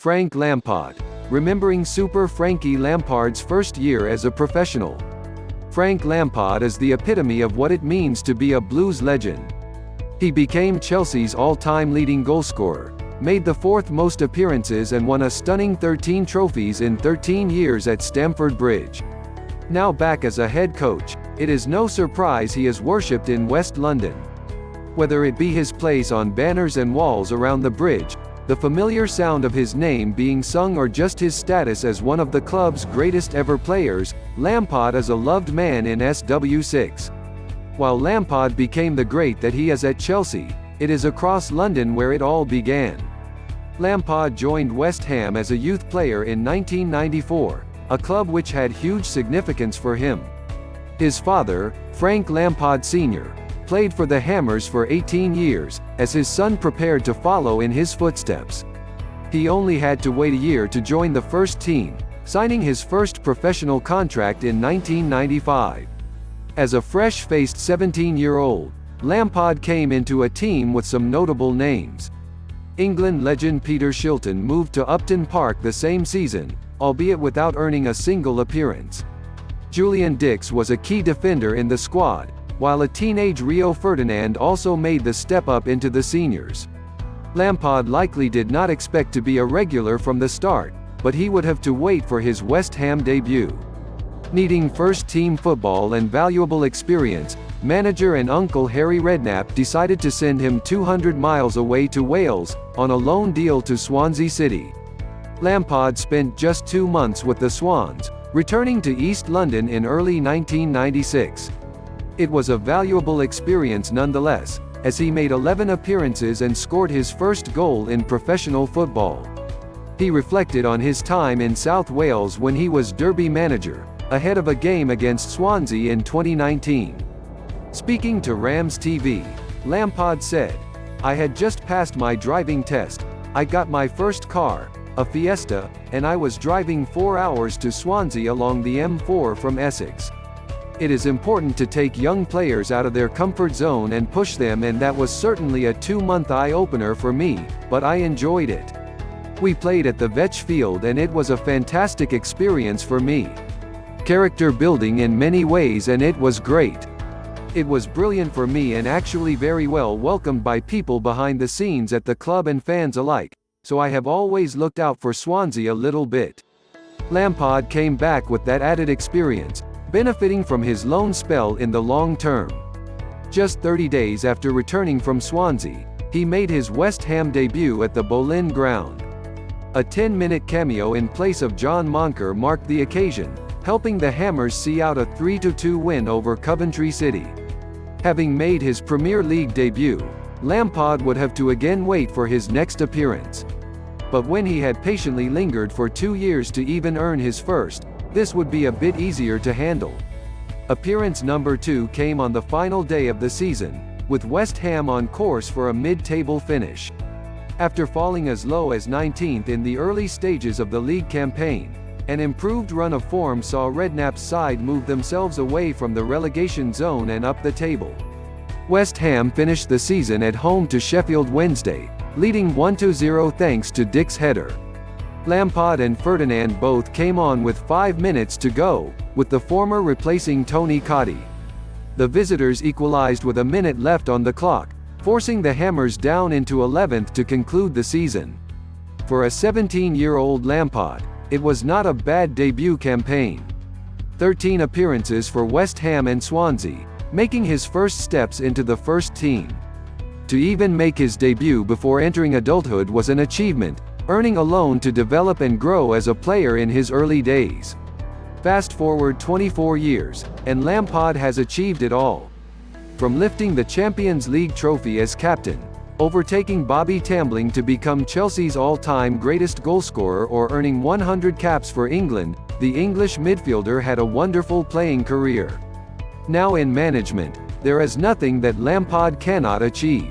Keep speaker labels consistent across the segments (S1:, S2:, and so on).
S1: Frank Lampard. Remembering Super Frankie Lampard's first year as a professional. Frank Lampard is the epitome of what it means to be a Blues legend. He became Chelsea's all-time leading goalscorer, made the fourth most appearances and won a stunning 13 trophies in 13 years at Stamford Bridge. Now back as a head coach, it is no surprise he is worshipped in West London. Whether it be his place on banners and walls around the bridge, the familiar sound of his name being sung, or just his status as one of the club's greatest ever players, Lampard is a loved man in SW6. While Lampard became the great that he is at Chelsea, it is across London where it all began. Lampard joined West Ham as a youth player in 1994, a club which had huge significance for him. His father, Frank Lampard Senior, played for the Hammers for 18 years, as his son prepared to follow in his footsteps. He only had to wait a year to join the first team, signing his first professional contract in 1995. As a fresh-faced 17-year-old, Lampard came into a team with some notable names. England legend Peter Shilton moved to Upton Park the same season, albeit without earning a single appearance. Julian Dix was a key defender in the squad, while a teenage Rio Ferdinand also made the step up into the seniors. Lampard likely did not expect to be a regular from the start, but he would have to wait for his West Ham debut. Needing first-team football and valuable experience, manager and uncle Harry Redknapp decided to send him 200 miles away to Wales, on a loan deal to Swansea City. Lampard spent just 2 months with the Swans, returning to East London in early 1996. It was a valuable experience nonetheless, as he made 11 appearances and scored his first goal in professional football. He reflected on his time in South Wales when he was Derby manager, ahead of a game against Swansea in 2019. Speaking to Rams TV, Lampard said, "I had just passed my driving test, I got my first car, a Fiesta, and I was driving 4 hours to Swansea along the M4 from Essex. It is important to take young players out of their comfort zone and push them, and that was certainly a 2-month eye-opener for me, but I enjoyed it. We played at the Vetch Field and it was a fantastic experience for me. Character building in many ways, and it was great. It was brilliant for me and actually very well welcomed by people behind the scenes at the club and fans alike, so I have always looked out for Swansea a little bit." Lampard came back with that added experience, benefiting from his loan spell in the long term. Just 30 days after returning from Swansea, he made his West Ham debut at the Boleyn Ground. A 10-minute cameo in place of John Moncur marked the occasion, helping the Hammers see out a 3-2 win over Coventry City. Having made his Premier League debut, Lampard would have to again wait for his next appearance. But when he had patiently lingered for 2 years to even earn his first, this would be a bit easier to handle. Appearance number 2 came on the final day of the season, with West Ham on course for a mid-table finish. After falling as low as 19th in the early stages of the league campaign, an improved run of form saw Redknapp's side move themselves away from the relegation zone and up the table. West Ham finished the season at home to Sheffield Wednesday, leading 1-0 thanks to Dick's header. Lampard and Ferdinand both came on with 5 minutes to go, with the former replacing Tony Cottee. The visitors equalised with a minute left on the clock, forcing the Hammers down into 11th to conclude the season. For a 17-year-old Lampard, it was not a bad debut campaign. 13 appearances for West Ham and Swansea, making his first steps into the first team. To even make his debut before entering adulthood was an achievement, earning a loan to develop and grow as a player in his early days. Fast forward 24 years, and Lampard has achieved it all. From lifting the Champions League trophy as captain, overtaking Bobby Tambling to become Chelsea's all-time greatest goalscorer, or earning 100 caps for England, the English midfielder had a wonderful playing career. Now in management, there is nothing that Lampard cannot achieve.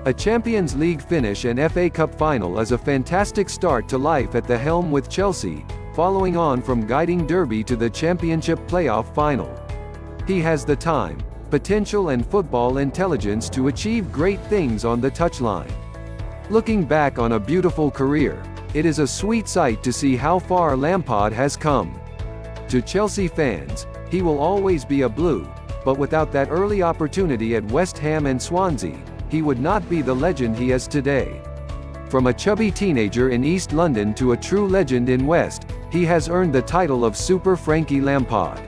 S1: A Champions League finish and FA Cup final is a fantastic start to life at the helm with Chelsea, following on from guiding Derby to the Championship playoff final. He has the time, potential and football intelligence to achieve great things on the touchline. Looking back on a beautiful career, It is a sweet sight to see how far Lampard has come. To Chelsea fans, he will always be a Blue, but without that early opportunity at West Ham and Swansea, he would not be the legend he is today. From a chubby teenager in East London to a true legend in West, he has earned the title of Super Frankie Lampard.